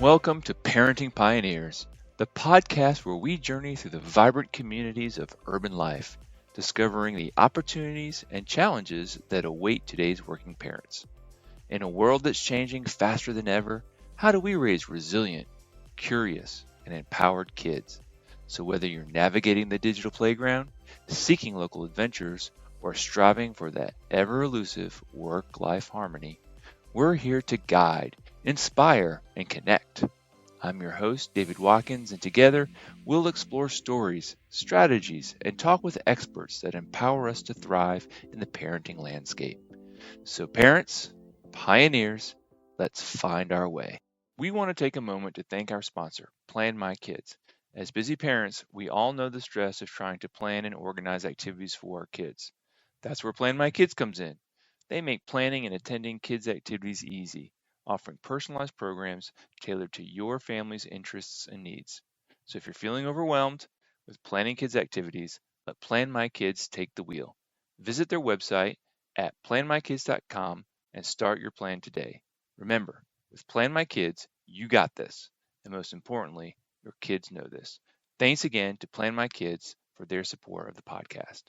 Welcome to Parenting Pioneers, the podcast where we journey through the vibrant communities of urban life, discovering the opportunities and challenges that await today's working parents. In a world that's changing faster than ever, how do we raise resilient, curious, and empowered kids? So whether you're navigating the digital playground, seeking local adventures, or striving for that ever-elusive work-life harmony, we're here to guide, inspire, and connect. I'm your host, David Watkins, and together we'll explore stories, strategies, and talk with experts that empower us to thrive in the parenting landscape. So parents, pioneers, let's find our way. We want to take a moment to thank our sponsor, Plan My Kids. As busy parents, we all know the stress of trying to plan and organize activities for our kids. That's where Plan My Kids comes in. They make planning and attending kids' activities easy, offering personalized programs tailored to your family's interests and needs. So if you're feeling overwhelmed with planning kids' activities, let Plan My Kids take the wheel. Visit their website at planmykids.com and start your plan today. Remember, with Plan My Kids, you got this. And most importantly, your kids know this. Thanks again to Plan My Kids for their support of the podcast.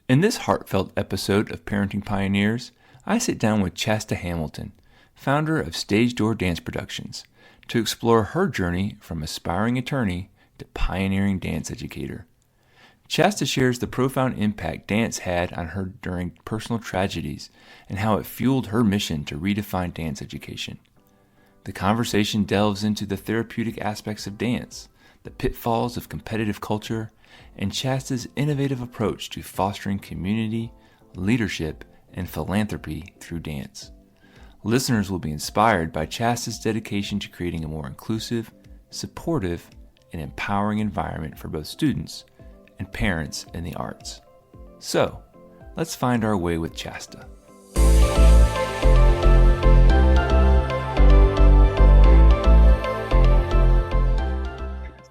In this heartfelt episode of Parenting Pioneers, I sit down with Chasta Hamilton, founder of Stage Door Dance Productions, to explore her journey from aspiring attorney to pioneering dance educator. Chasta shares the profound impact dance had on her during personal tragedies and how it fueled her mission to redefine dance education. The conversation delves into the therapeutic aspects of dance, the pitfalls of competitive culture, and Chasta's innovative approach to fostering community, leadership, and philanthropy through dance. Listeners will be inspired by Chasta's dedication to creating a more inclusive, supportive, and empowering environment for both students and parents in the arts. So, let's find our way with Chasta.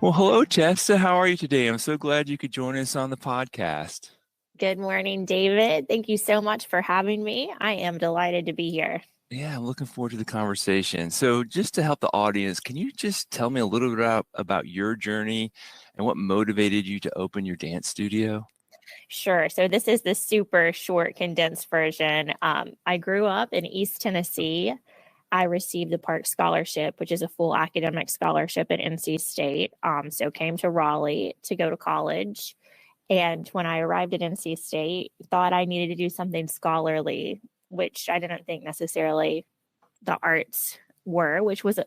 Well, hello, Chasta. How are you today? I'm so glad you could join us on the podcast. Good morning, David. Thank you so much for having me. I am delighted to be here. Yeah, I'm looking forward to the conversation. So just to help the audience, can you just tell me a little bit about your journey and what motivated you to open your dance studio? Sure. So this is the super short, condensed version. I grew up in East Tennessee. I received the Park Scholarship, which is a full academic scholarship at NC State. So came to Raleigh to go to college. And when I arrived at NC State, thought I needed to do something scholarly, which I didn't think necessarily the arts were,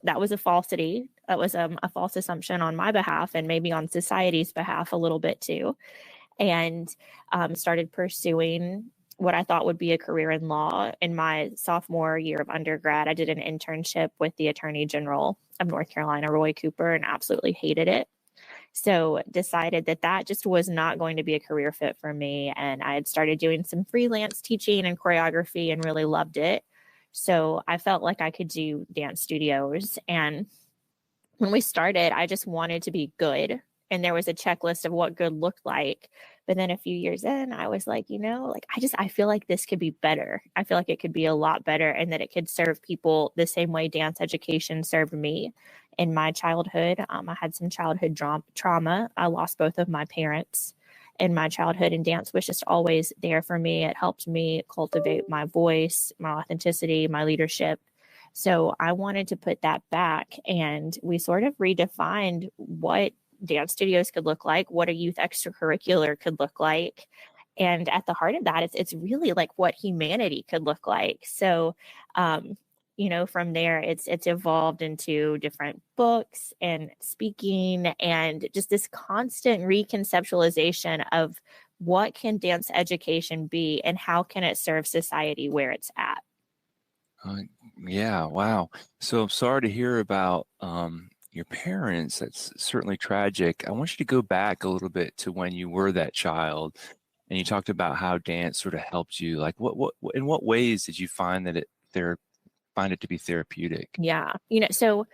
that was a falsity. That was a false assumption on my behalf and maybe on society's behalf a little bit too. And started pursuing what I thought would be a career in law. In my sophomore year of undergrad, I did an internship with the Attorney General of North Carolina, Roy Cooper, and absolutely hated it. So decided that just was not going to be a career fit for me. And I had started doing some freelance teaching and choreography and really loved it. So I felt like I could do dance studios. And when we started, I just wanted to be good. And there was a checklist of what good looked like. But then a few years in, I was like, I feel like this could be better. I feel like it could be a lot better and that it could serve people the same way dance education served me in my childhood. I had some childhood trauma. I lost both of my parents in my childhood, and dance was just always there for me. It helped me cultivate my voice, my authenticity, my leadership. So I wanted to put that back, and we sort of redefined what dance studios could look like, what a youth extracurricular could look like. And at the heart of that, it's really like what humanity could look like. So, from there, it's evolved into different books and speaking and just this constant reconceptualization of what can dance education be and how can it serve society where it's at. Yeah, wow. So I'm sorry to hear about your parents. That's certainly tragic. I want you to go back a little bit to when you were that child, and you talked about how dance sort of helped you. Like, what in what ways did you find that find it to be therapeutic? Yeah, so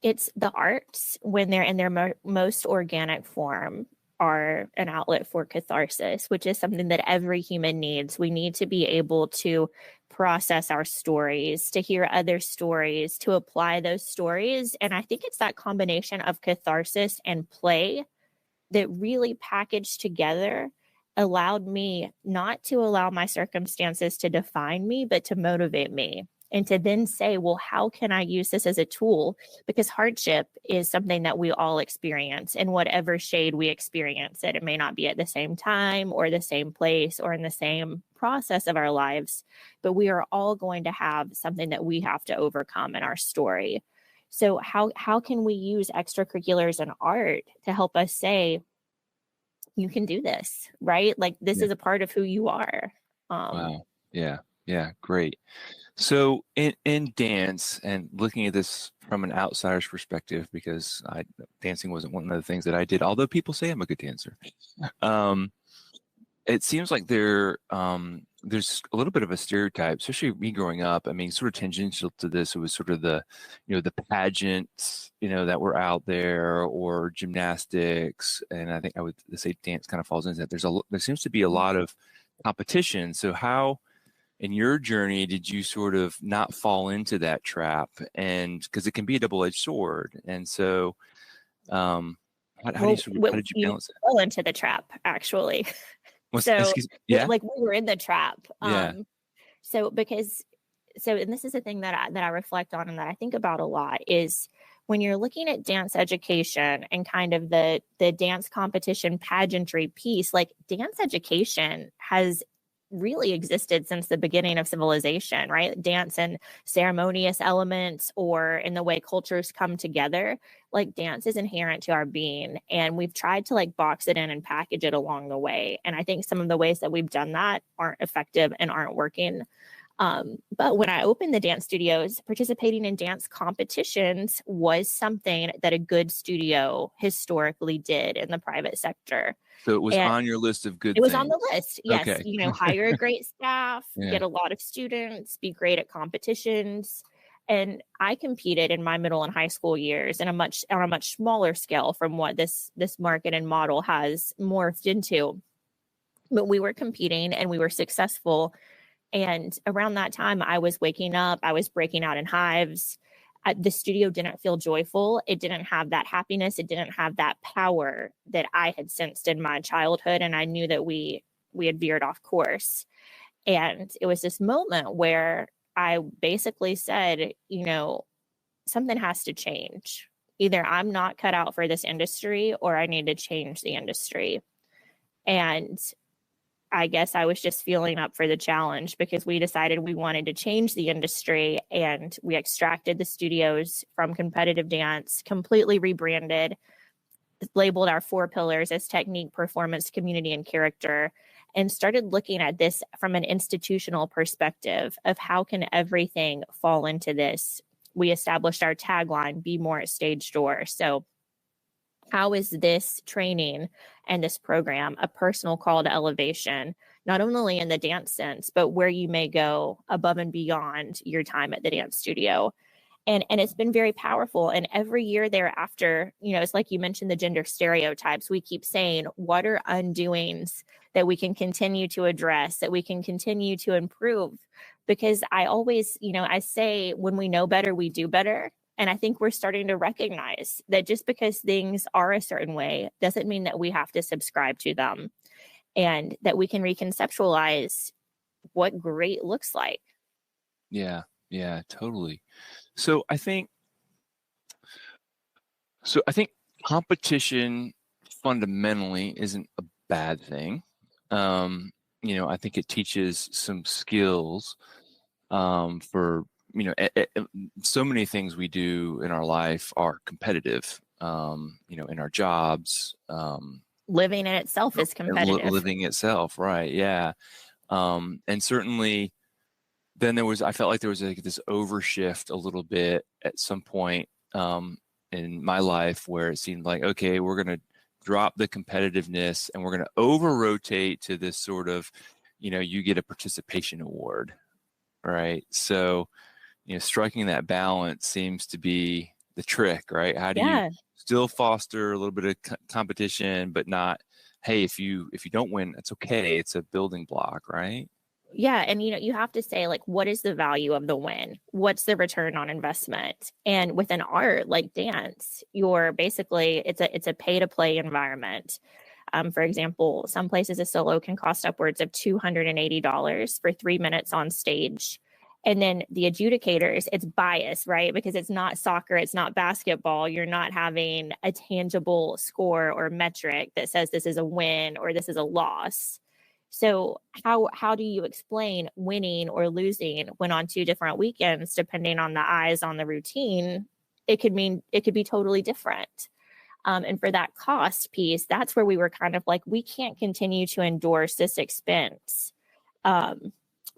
it's the arts when they're in their most organic form. are an outlet for catharsis, which is something that every human needs. We need to be able to process our stories, to hear other stories, to apply those stories. And I think it's that combination of catharsis and play that really packaged together allowed me not to allow my circumstances to define me, but to motivate me. And to then say, well, how can I use this as a tool? Because hardship is something that we all experience in whatever shade we experience it. It may not be at the same time or the same place or in the same process of our lives, but we are all going to have something that we have to overcome in our story. So how can we use extracurriculars and art to help us say, you can do this, right? Like this is a part of who you are. Wow. Yeah. Yeah. Great. So in dance, and looking at this from an outsider's perspective, because dancing wasn't one of the things that I did, although people say I'm a good dancer. It seems like there's a little bit of a stereotype, especially me growing up. I mean, sort of tangential to this, it was sort of the pageants, that were out there, or gymnastics. And I think I would say dance kind of falls into that. There seems to be a lot of competition. So how, in your journey, did you sort of not fall into that trap? And because it can be a double-edged sword. And so, how did you balance it? Fall into the trap, actually. Like we were in the trap. Yeah. And this is a thing that I reflect on and that I think about a lot is when you're looking at dance education and kind of the dance competition pageantry piece, like dance education has really existed since the beginning of civilization, right? Dance and ceremonious elements, or in the way cultures come together, like dance is inherent to our being. And we've tried to like box it in and package it along the way. And I think some of the ways that we've done that aren't effective and aren't working. But when I opened the dance studios, participating in dance competitions was something that a good studio historically did in the private sector. So it was on your list of good things. It was on the list. Yes. Okay. Hire a great staff, get a lot of students, be great at competitions. And I competed in my middle and high school years on a much smaller scale from what this market and model has morphed into. But we were competing and we were successful. And around that time, I was waking up, I was breaking out in hives. The studio didn't feel joyful. It didn't have that happiness. It didn't have that power that I had sensed in my childhood. And I knew that we had veered off course. And it was this moment where I basically said, something has to change. Either I'm not cut out for this industry or I need to change the industry. And I guess I was just feeling up for the challenge because we decided we wanted to change the industry, and we extracted the studios from competitive dance, completely rebranded, labeled our 4 pillars as technique, performance, community, and character, and started looking at this from an institutional perspective of how can everything fall into this. We established our tagline, be more at stage door. So how is this training and this program a personal call to elevation, not only in the dance sense, but where you may go above and beyond your time at the dance studio? And it's been very powerful. And every year thereafter, it's like you mentioned the gender stereotypes. We keep saying, what are undoings that we can continue to address, that we can continue to improve? Because I always, I say, when we know better, we do better. And I think we're starting to recognize that just because things are a certain way doesn't mean that we have to subscribe to them, and that we can reconceptualize what great looks like. Yeah, totally. So I think competition fundamentally isn't a bad thing. I think it teaches some skills for so many things we do in our life are competitive, in our jobs. Living in itself is competitive. Living itself, right. Yeah. And certainly then I felt like there was like this overshift a little bit at some point in my life where it seemed like, okay, we're going to drop the competitiveness and we're going to over rotate to this sort of, you get a participation award. Right. So, striking that balance seems to be the trick, right? How do you still foster a little bit of competition, but not hey, if you don't win, it's okay. It's a building block, right? Yeah. And, you have to say, like, what is the value of the win? What's the return on investment? And with an art like dance, you're basically, it's a pay to play environment. For example, some places a solo can cost upwards of $280 for 3 minutes on stage. And then the adjudicators, it's biased, right? Because it's not soccer, it's not basketball. You're not having a tangible score or metric that says this is a win or this is a loss. So how do you explain winning or losing when on two different weekends, depending on the eyes on the routine, it could be totally different. And for that cost piece, that's where we were kind of like, we can't continue to endorse this expense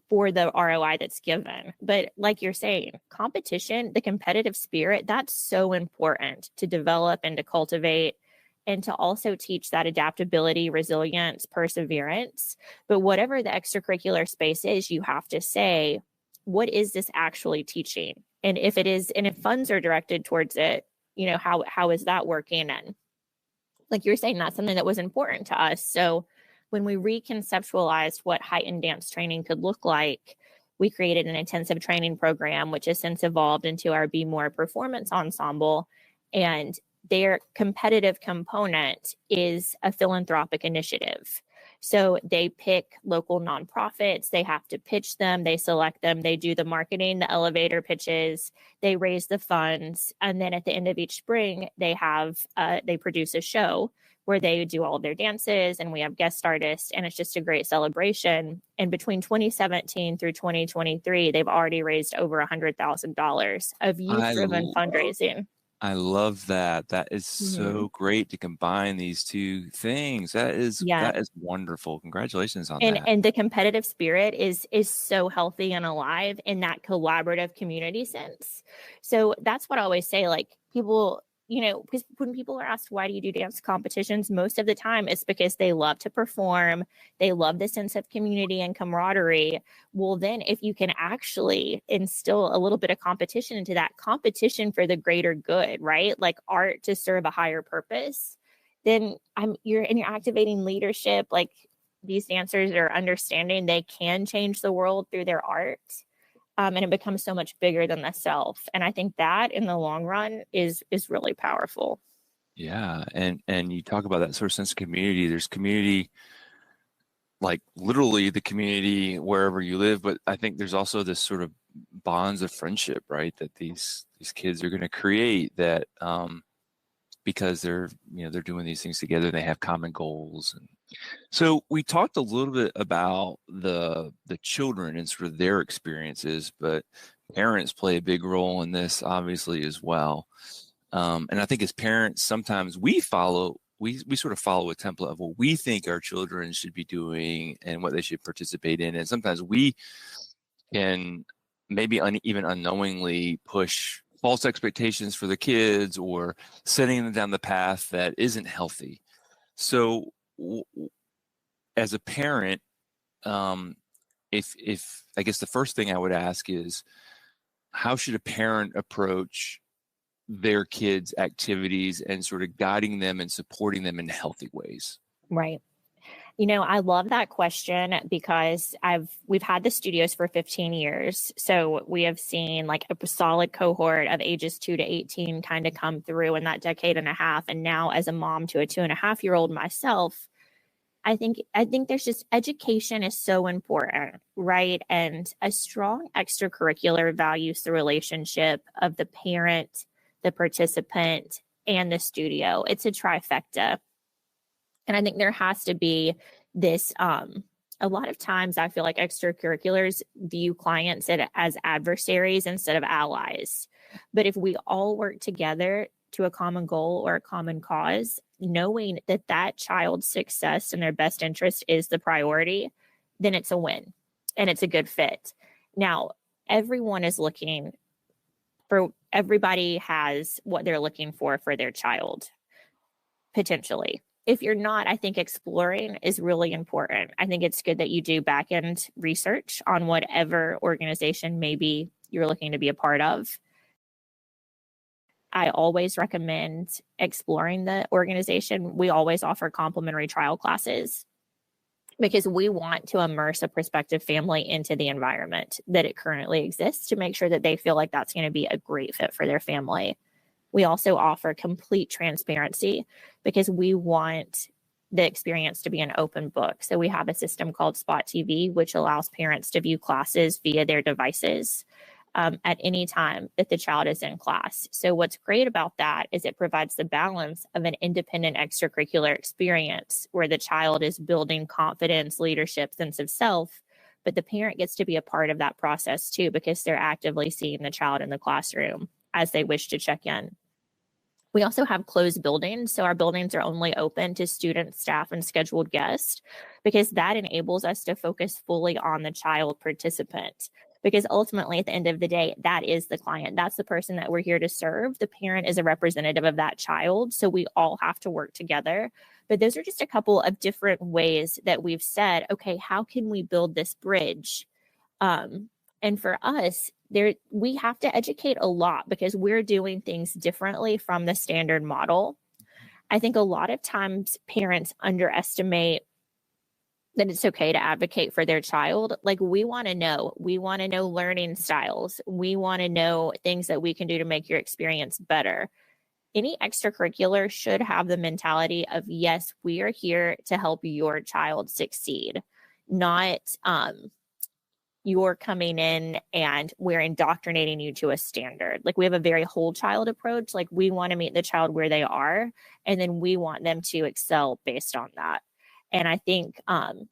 for the ROI that's given. But like you're saying, competition, the competitive spirit, that's so important to develop and to cultivate and to also teach that adaptability, resilience, perseverance. But whatever the extracurricular space is, you have to say, what is this actually teaching? And if funds are directed towards it, how is that working? And like you're saying, that's something that was important to us. So when we reconceptualized what heightened dance training could look like, we created an intensive training program, which has since evolved into our Be More Performance Ensemble. And their competitive component is a philanthropic initiative. So they pick local nonprofits, they have to pitch them, they select them, they do the marketing, the elevator pitches, they raise the funds, and then at the end of each spring, they produce a show where they do all of their dances, and we have guest artists, and it's just a great celebration. And between 2017 through 2023, they've already raised over $100,000 of youth-driven fundraising. I love that. That is so great to combine these two things. That is wonderful. Congratulations on that. And the competitive spirit is so healthy and alive in that collaborative community sense. So that's what I always say, like, people, because when people are asked, why do you do dance competitions? Most of the time it's because they love to perform. They love the sense of community and camaraderie. Well, then if you can actually instill a little bit of competition into that, competition for the greater good, right? Like art to serve a higher purpose, then you're activating leadership. Like, these dancers are understanding they can change the world through their art. And it becomes so much bigger than the self. And I think that in the long run is really powerful. Yeah. And you talk about that sort of sense of community. There's community, like literally the community wherever you live, but I think there's also this sort of bonds of friendship, right? That these kids are going to create that because they're doing these things together. They have common goals. And so we talked a little bit about the children and sort of their experiences, but parents play a big role in this obviously as well. And I think as parents, sometimes we sort of follow a template of what we think our children should be doing and what they should participate in. And sometimes we can maybe even unknowingly push false expectations for the kids or setting them down the path that isn't healthy. So as a parent, if I guess the first thing I would ask is, how should a parent approach their kids' activities and sort of guiding them and supporting them in healthy ways? Right. I love that question because we've had the studios for 15 years. So we have seen like a solid cohort of ages 2 to 18 kind of come through in that decade and a half. And now as a mom to a 2.5-year-old myself, I think there's just, education is so important, right? And a strong extracurricular values the relationship of the parent, the participant, and the studio. It's a trifecta. And I think there has to be this, a lot of times I feel like extracurriculars view clients as adversaries instead of allies. But if we all work together to a common goal or a common cause, knowing that child's success and their best interest is the priority, then it's a win and it's a good fit. Now, everybody has what they're looking for their child, potentially. If you're not, I think exploring is really important. I think it's good that you do back-end research on whatever organization maybe you're looking to be a part of. I always recommend exploring the organization. We always offer complimentary trial classes because we want to immerse a prospective family into the environment that it currently exists to make sure that they feel like that's going to be a great fit for their family. We also offer complete transparency because we want the experience to be an open book. So we have a system called Spot TV, which allows parents to view classes via their devices at any time that the child is in class. So what's great about that is it provides the balance of an independent extracurricular experience where the child is building confidence, leadership, sense of self, but the parent gets to be a part of that process too, because they're actively seeing the child in the classroom as they wish to check in. We also have closed buildings. So our buildings are only open to students, staff, and scheduled guests because that enables us to focus fully on the child participant. Because ultimately, at the end of the day, that is the client. That's the person that we're here to serve. The parent is a representative of that child. So we all have to work together. But those are just a couple of different ways that we've said, okay, how can we build this bridge? And for us, we have to educate a lot because we're doing things differently from the standard model. I think a lot of times parents underestimate that it's okay to advocate for their child. Like we want to know learning styles. We want to know things that we can do to make your experience better. Any extracurricular should have the mentality of, yes, we are here to help your child succeed, not you're coming in and we're indoctrinating you to a standard. Like we have a very whole child approach. Like we want to meet the child where they are, and then we want them to excel based on that. And I think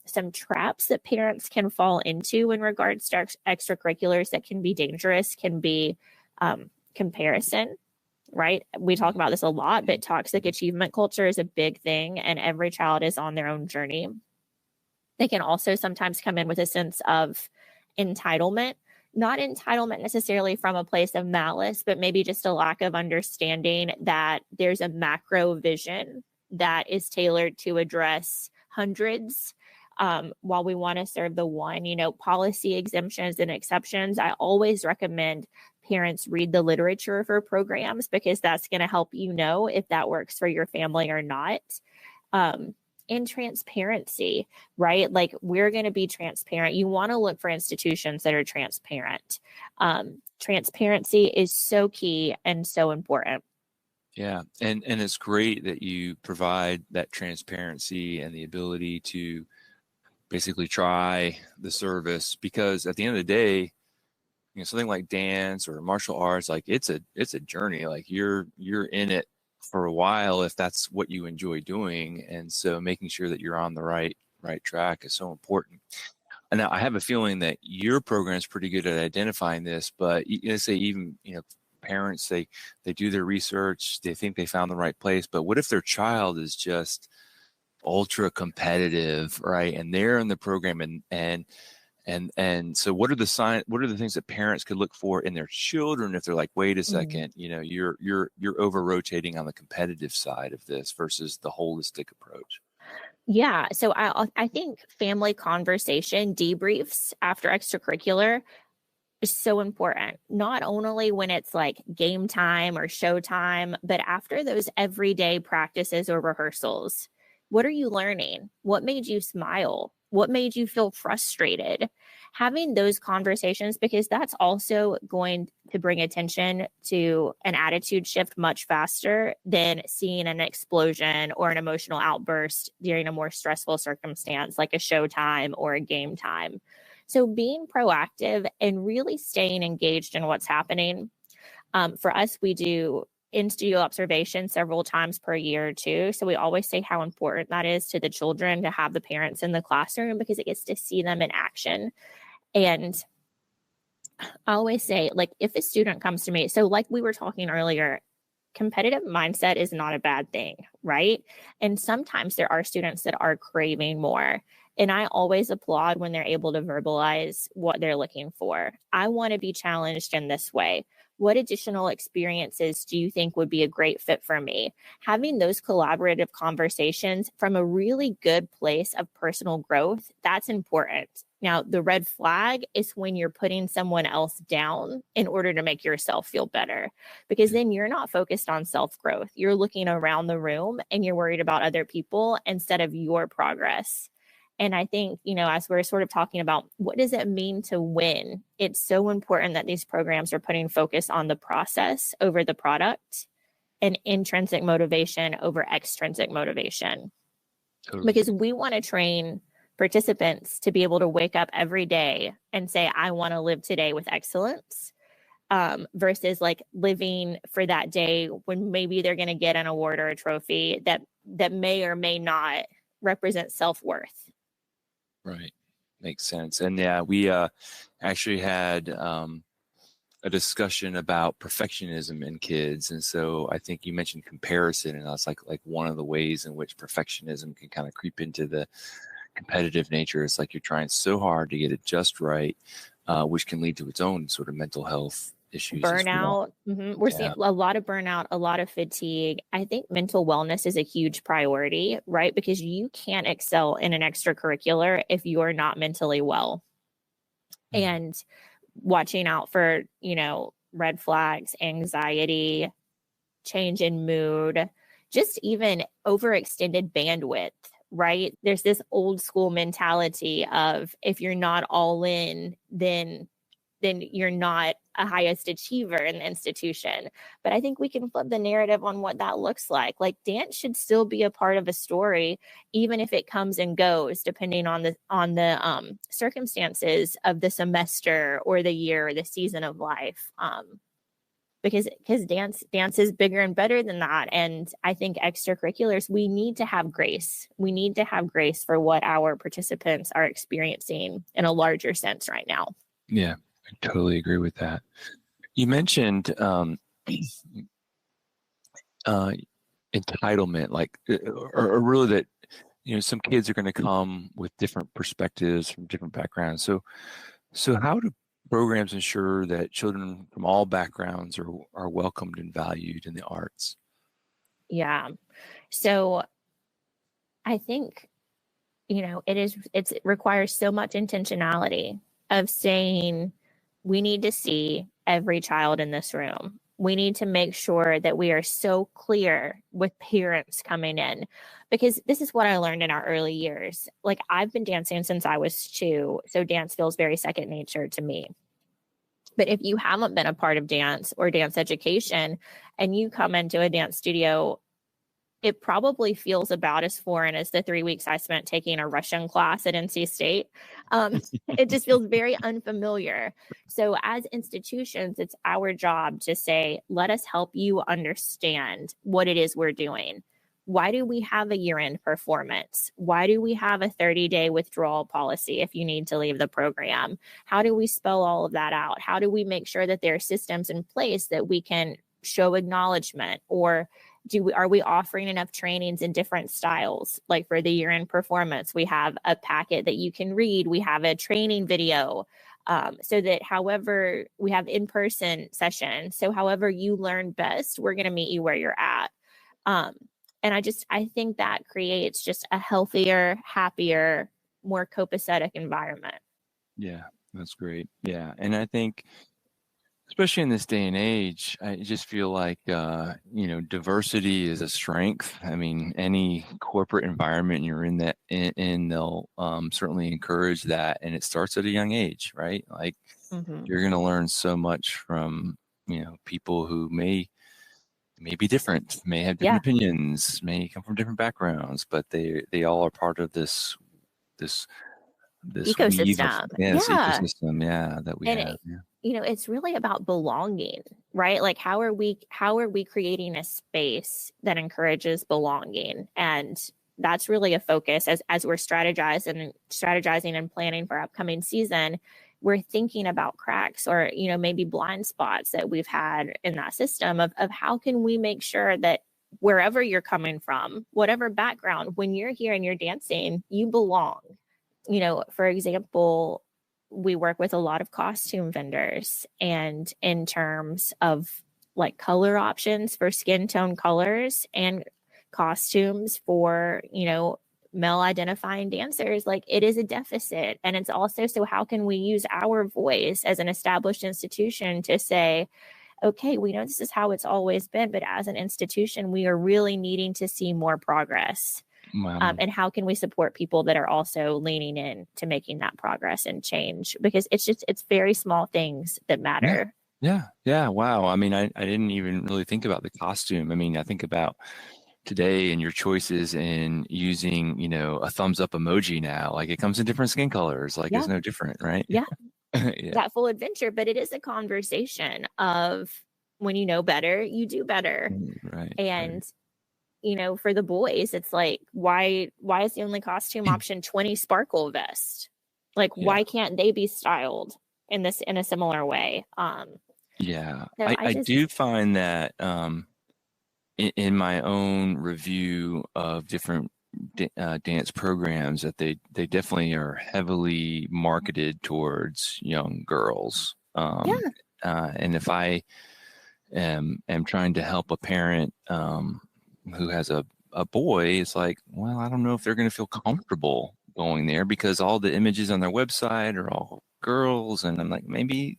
some traps that parents can fall into in regards to extracurriculars that can be dangerous can be comparison, right? We talk about this a lot, but toxic achievement culture is a big thing, and every child is on their own journey. They can also sometimes come in with a sense of entitlement, not entitlement necessarily from a place of malice, but maybe just a lack of understanding that there's a macro vision that is tailored to address hundreds while we want to serve the one. Policy exemptions and exceptions. I always recommend parents read the literature for programs because that's going to help you know if that works for your family or not. And transparency, right? Like we're going to be transparent. You want to look for institutions that are transparent. Transparency is so key and so important. Yeah. And it's great that you provide that transparency and the ability to basically try the service, because at the end of the day, something like dance or martial arts, like it's a journey. Like you're in it for a while if that's what you enjoy doing. And so making sure that you're on the right track is so important. And now I have a feeling that your program is pretty good at identifying this, but let's say even, parents, they do their research, they think they found the right place, but what if their child is just ultra competitive, right? And they're in the program and so what are the things that parents could look for in their children if they're like, wait a second, you're over rotating on the competitive side of this versus the holistic approach? Yeah. So I think family conversation debriefs after extracurricular is so important, not only when it's like game time or show time, but after those everyday practices or rehearsals. What are you learning? What made you smile? What made you feel frustrated? Having those conversations, because that's also going to bring attention to an attitude shift much faster than seeing an explosion or an emotional outburst during a more stressful circumstance like a show time or a game time. So being proactive and really staying engaged in what's happening. For us, we do in-studio observation several times per year too. So we always say how important that is to the children to have the parents in the classroom because it gets to see them in action. And I always say, like, if a student comes to me, so like we were talking earlier, competitive mindset is not a bad thing, right? And sometimes there are students that are craving more. And I always applaud when they're able to verbalize what they're looking for. I want to be challenged in this way. What additional experiences do you think would be a great fit for me? Having those collaborative conversations from a really good place of personal growth, that's important. Now, the red flag is when you're putting someone else down in order to make yourself feel better, because then you're not focused on self growth. You're looking around the room and you're worried about other people instead of your progress. And I think, as we're sort of talking about what does it mean to win, it's so important that these programs are putting focus on the process over the product and intrinsic motivation over extrinsic motivation. Totally. Because we want to train participants to be able to wake up every day and say, I want to live today with excellence, versus like living for that day when maybe they're going to get an award or a trophy that may or may not represent self-worth. Right. Makes sense. And yeah, we actually had a discussion about perfectionism in kids. And so I think you mentioned comparison, and that's like one of the ways in which perfectionism can kind of creep into the competitive nature. It's like you're trying so hard to get it just right, which can lead to its own sort of mental health issues. Burnout. We're seeing a lot of burnout, a lot of fatigue. I think mental wellness is a huge priority, right? Because you can't excel in an extracurricular if you're not mentally well. And watching out for, red flags, anxiety, change in mood, just even overextended bandwidth, right? There's this old school mentality of if you're not all in, then you're not a highest achiever in the institution. But I think we can flip the narrative on what that looks like. Like dance should still be a part of a story, even if it comes and goes, depending on the circumstances of the semester or the year or the season of life. Because dance is bigger and better than that. And I think extracurriculars, we need to have grace. We need to have grace for what our participants are experiencing in a larger sense right now. Yeah. I totally agree with that. You mentioned entitlement, like, or really that, some kids are going to come with different perspectives from different backgrounds. So how do programs ensure that children from all backgrounds are welcomed and valued in the arts? Yeah. So I think, it requires so much intentionality of saying, we need to see every child in this room. We need to make sure that we are so clear with parents coming in, because this is what I learned in our early years. Like I've been dancing since I was 2, so dance feels very second nature to me. But if you haven't been a part of dance or dance education and you come into a dance studio, it probably feels about as foreign as the 3 weeks I spent taking a Russian class at NC State. It just feels very unfamiliar. So as institutions, it's our job to say, let us help you understand what it is we're doing. Why do we have a year-end performance? Why do we have a 30-day withdrawal policy if you need to leave the program? How do we spell all of that out? How do we make sure that there are systems in place that we can show acknowledgement? Or are we offering enough trainings in different styles? Like for the year-end performance, we have a packet that you can read. We have a training video, so that however we have in-person sessions. So however you learn best, we're going to meet you where you're at. And I think that creates just a healthier, happier, more copacetic environment. Yeah, that's great. Yeah. And I think, especially in this day and age, I just feel like, diversity is a strength. I mean, any corporate environment you're in they'll certainly encourage that. And it starts at a young age, right? Like you're going to learn so much from, people who may be different, may have different opinions, may come from different backgrounds, but they all are part of this ecosystem. Ecosystem, that we have. It's really about belonging, right? Like how are we creating a space that encourages belonging? And that's really a focus as we're strategizing and planning for upcoming season. We're thinking about cracks or, maybe blind spots that we've had in that system of how can we make sure that wherever you're coming from, whatever background, when you're here and you're dancing, you belong. For example, we work with a lot of costume vendors, and in terms of like color options for skin tone colors and costumes for, male identifying dancers, like it is a deficit. And it's also, so how can we use our voice as an established institution to say, okay, we know this is how it's always been, but as an institution, we are really needing to see more progress. Wow. And how can we support people that are also leaning in to making that progress and change? Because it's very small things that matter. Yeah. Wow. I mean, I didn't even really think about the costume. I mean, I think about today and your choices in using, a thumbs up emoji now. Like it comes in different skin colors. Like it's no different, right? Yeah. Yeah. That full adventure. But it is a conversation of, when you know better, you do better. Right. And for the boys, it's like, why is the only costume option 20 sparkle vest? Like, why can't they be styled in a similar way? Yeah. So I do find that in my own review of different dance programs, that they definitely are heavily marketed towards young girls. And if I am trying to help a parent who has a boy, it's like, well, I don't know if they're going to feel comfortable going there, because all the images on their website are all girls, and I'm like, maybe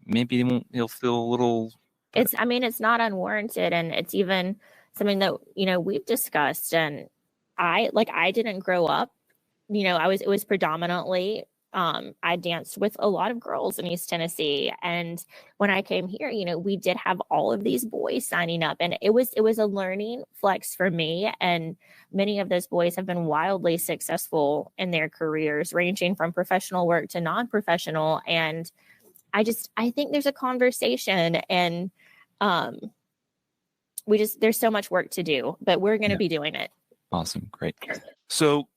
he'll feel a little. It's not unwarranted, and it's even something that we've discussed. And I didn't grow up, it was predominantly I danced with a lot of girls in East Tennessee, and when I came here, we did have all of these boys signing up, and it was a learning flex for me. And many of those boys have been wildly successful in their careers, ranging from professional work to non-professional. And I think there's a conversation, and there's so much work to do, but we're going to be doing it. Awesome. Great. So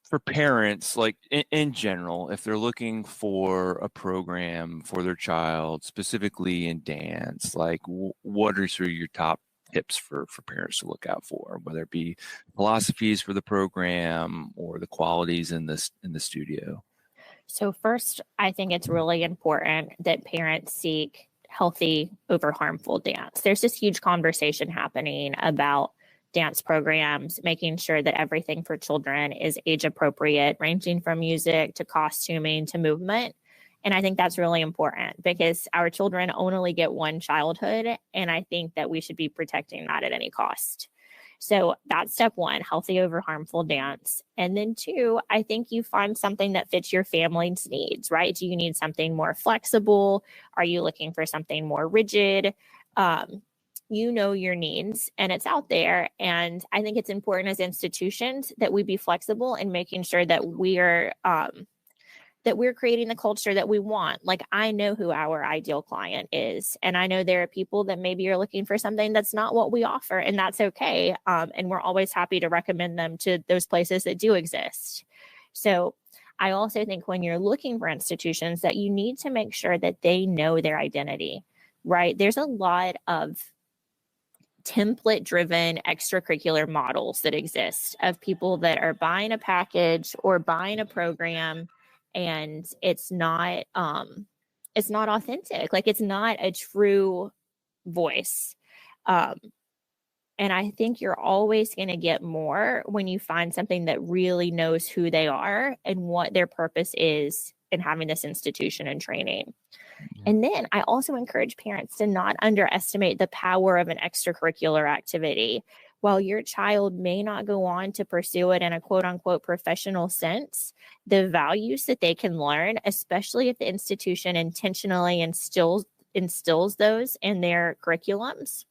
for parents, like in general, if they're looking for a program for their child, specifically in dance, like what are sort of your top tips for parents to look out for, whether it be philosophies for the program or the qualities in the studio? So first, I think it's really important that parents seek healthy over harmful dance. There's this huge conversation happening about dance programs, making sure that everything for children is age appropriate, ranging from music to costuming to movement. And I think that's really important, because our children only get one childhood, and I think that we should be protecting that at any cost. So that's step one, healthy over harmful dance. And then two, I think you find something that fits your family's needs, right? Do you need something more flexible? Are you looking for something more rigid? Your needs, and it's out there. And I think it's important as institutions that we be flexible in making sure that we're creating the culture that we want. Like, I know who our ideal client is, and I know there are people that maybe are looking for something that's not what we offer, and that's okay. And we're always happy to recommend them to those places that do exist. So I also think when you're looking for institutions, that you need to make sure that they know their identity, right? There's a lot of template-driven extracurricular models that exist of people that are buying a package or buying a program, and it's not authentic. Like, it's not a true voice. And I think you're always going to get more when you find something that really knows who they are and what their purpose is in having this institution and training. And then I also encourage parents to not underestimate the power of an extracurricular activity. While your child may not go on to pursue it in a quote unquote professional sense, the values that they can learn, especially if the institution intentionally instills those in their curriculums,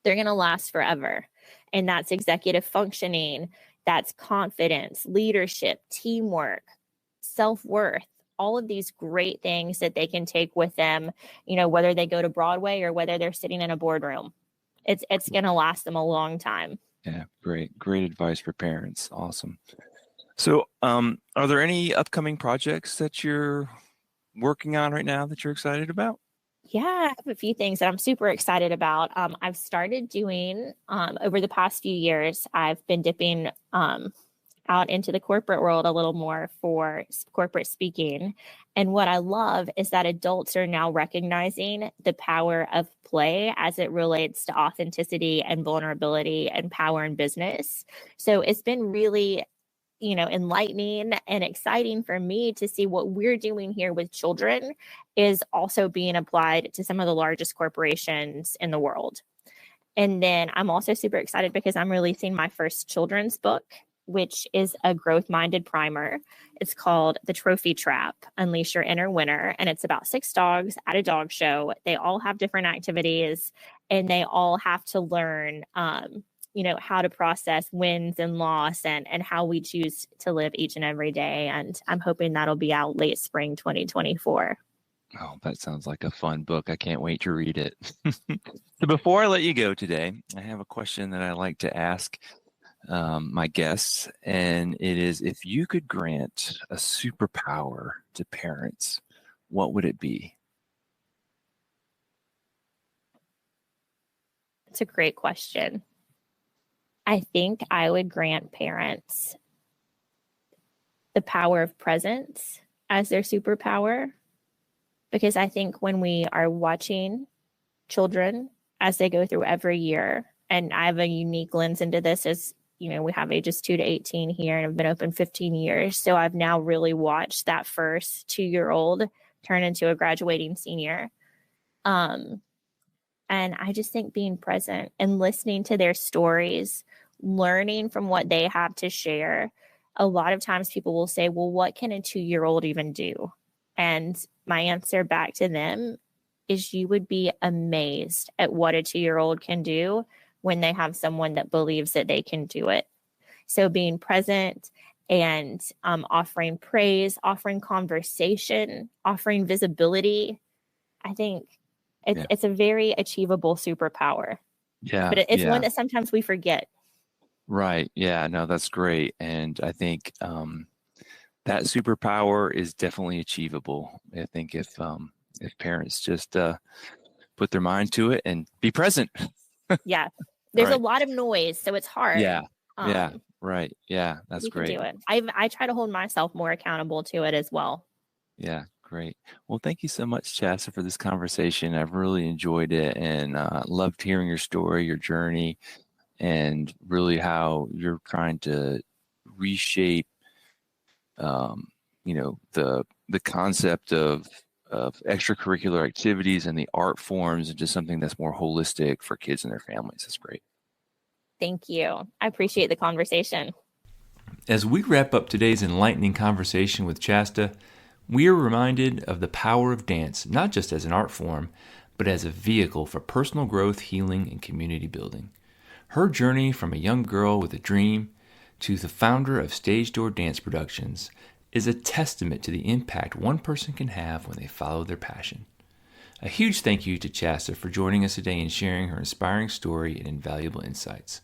they're going to last forever. And that's executive functioning, that's confidence, leadership, teamwork, self-worth, all of these great things that they can take with them, whether they go to Broadway or whether they're sitting in a boardroom. It's going to last them a long time. Yeah, great advice for parents. Awesome. So, are there any upcoming projects that you're working on right now that you're excited about? Yeah, I have a few things that I'm super excited about. I've started doing over the past few years, I've been dipping out into the corporate world a little more for corporate speaking. And what I love is that adults are now recognizing the power of play as it relates to authenticity and vulnerability and power in business. So it's been really, enlightening and exciting for me to see what we're doing here with children is also being applied to some of the largest corporations in the world. And then I'm also super excited because I'm releasing my first children's book, which is a growth-minded primer. It's called The Trophy Trap, Unleash Your Inner Winner. And it's about 6 dogs at a dog show. They all have different activities and they all have to learn, how to process wins and loss and how we choose to live each and every day. And I'm hoping that'll be out late spring 2024. Oh, that sounds like a fun book. I can't wait to read it. So before I let you go today, I have a question that I like to ask my guests, and it is, if you could grant a superpower to parents, what would it be? It's a great question. I think I would grant parents the power of presence as their superpower, because I think when we are watching children as they go through every year, and I have a unique lens into this as, we have ages 2 to 18 here and have been open 15 years. So I've now really watched that first 2-year-old turn into a graduating senior. And I just think being present and listening to their stories, learning from what they have to share. A lot of times people will say, well, what can a 2-year-old even do? And my answer back to them is you would be amazed at what a 2-year-old can do when they have someone that believes that they can do it. So being present and offering praise, offering conversation, offering visibility, I think it's a very achievable superpower. Yeah. But it's one that sometimes we forget. Right. Yeah, no, that's great. And I think that superpower is definitely achievable. I think if parents just put their mind to it and be present. Yeah. There's right. a lot of noise, so it's hard. Yeah. Right. Yeah, that's great. Can do it. I try to hold myself more accountable to it as well. Yeah, great. Well, thank you so much, Chasta, for this conversation. I've really enjoyed it and loved hearing your story, your journey, and really how you're trying to reshape, the concept of extracurricular activities and the art forms into something that's more holistic for kids and their families. That's great. Thank you. I appreciate the conversation. As we wrap up today's enlightening conversation with Chasta, we are reminded of the power of dance, not just as an art form, but as a vehicle for personal growth, healing, and community building. Her journey from a young girl with a dream to the founder of Stage Door Dance Productions is a testament to the impact one person can have when they follow their passion. A huge thank you to Chasta for joining us today and sharing her inspiring story and invaluable insights.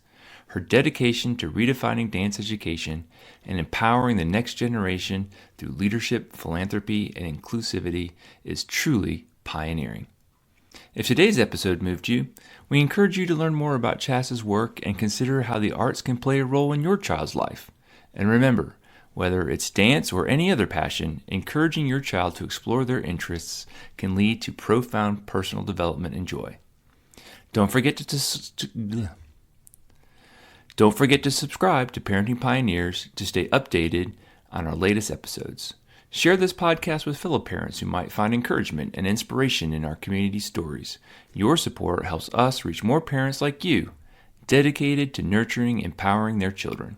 Her dedication to redefining dance education and empowering the next generation through leadership, philanthropy, and inclusivity is truly pioneering. If today's episode moved you, we encourage you to learn more about Chasta's work and consider how the arts can play a role in your child's life. And remember, whether it's dance or any other passion, encouraging your child to explore their interests can lead to profound personal development and joy. Don't forget to subscribe to Parenting Pioneers to stay updated on our latest episodes. Share this podcast with fellow parents who might find encouragement and inspiration in our community stories. Your support helps us reach more parents like you, dedicated to nurturing and empowering their children.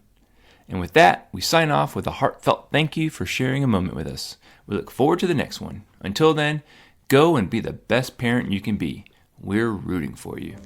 And with that, we sign off with a heartfelt thank you for sharing a moment with us. We look forward to the next one. Until then, go and be the best parent you can be. We're rooting for you.